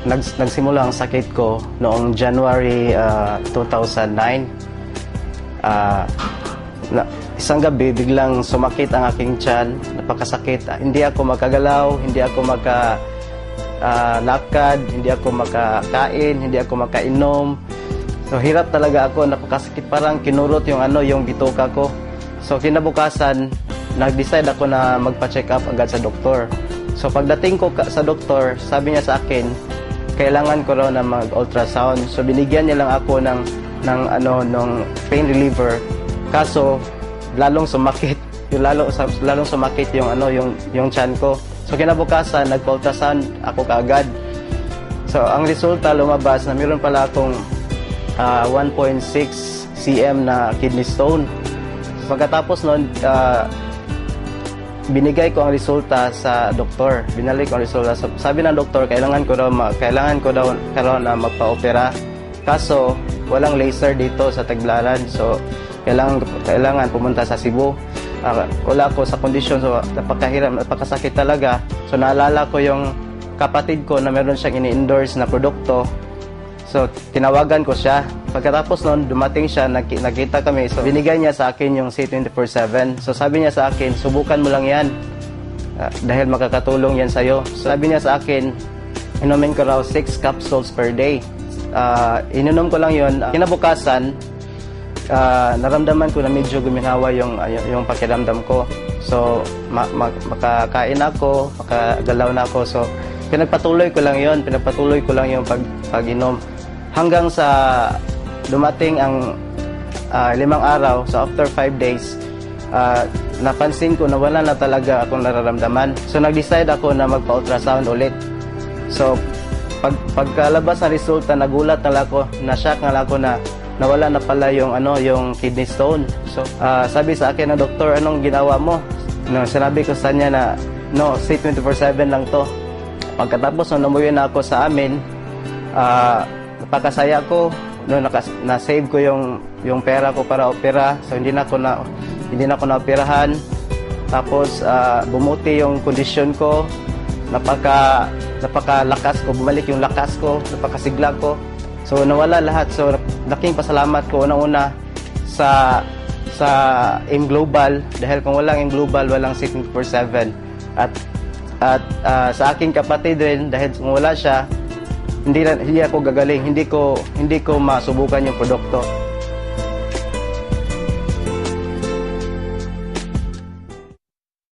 nagsimula ang sakit ko noong January 2009. Isang gabi, biglang sumakit ang aking tiyan. Napakasakit. Hindi ako makagalaw, hindi ako lakad, hindi ako makakain, hindi ako makainom. So hirap talaga ako, napakasakit, parang kinurot yung bituka ko. So kinabukasan, nag-decide ako na magpa-check up agad sa doktor. So pagdating ko sa doktor, sabi niya sa akin, kailangan ko raw na mag-ultrasound. So binigyan niya lang ako ng pain reliever. Kaso lalong sumakit, lalong sumakit yung tiyan ko. So kinabukasan, nagpa-ultrasound ako kaagad. So ang resulta lumabas na mayroon pala akong 1.6 cm na kidney stone. Pagkatapos noon, binigay ko ang resulta sa doktor. Binalik ko ang resulta. Sabi ng doktor, kailangan ko daw na magpa-opera. Kaso walang laser dito sa Tagbilaran. So kailangan pumunta sa Cebu. Wala ko sa kondisyon, so napakahirap, napakasakit talaga. So naalala ko yung kapatid ko na meron siyang ini-endorse na produkto. So tinawagan ko siya. Pagkatapos noon, dumating siya, nakita kami. So binigay niya sa akin yung C24/7. So sabi niya sa akin, subukan mo lang yan. Dahil makakatulong yan sa'yo. So sabi niya sa akin, inumin ko raw 6 capsules per day. Ininom ko lang yun. Kinabukasan, naramdaman ko na medyo guminawa yung pakiramdam ko. So makakain ako, makagalaw na ako. So pinagpatuloy ko lang yung pag-inom hanggang sa dumating ang 5 araw. So after 5 days, napansin ko na wala na talaga akong nararamdaman. So nag-decide ako na magpa-ultrasound ulit. So pagkalabas ng resulta, nagulat na ako, na-shock na ako na nawala na pala yung kidney stone. So sabi sa akin ng doktor, anong ginawa mo? No, sinabi ko sa kanya na C24/7 lang to. Pagkatapos nung umuwi na ako sa amin, napakasaya ko. Na-save ko yung pera ko para opera. So hindi na ako na-operahan. Tapos bumuti yung kondisyon ko. Napakalakas ko, bumalik yung lakas ko, napakasigla ko. So nawala lahat. So laking pasalamat ko unang-una sa AIM Global, dahil kung walang AIM Global, walang C24/7. At sa aking kapatid rin, dahil kung wala siya, hindi ako gagaling, hindi ko masubukan yung produkto.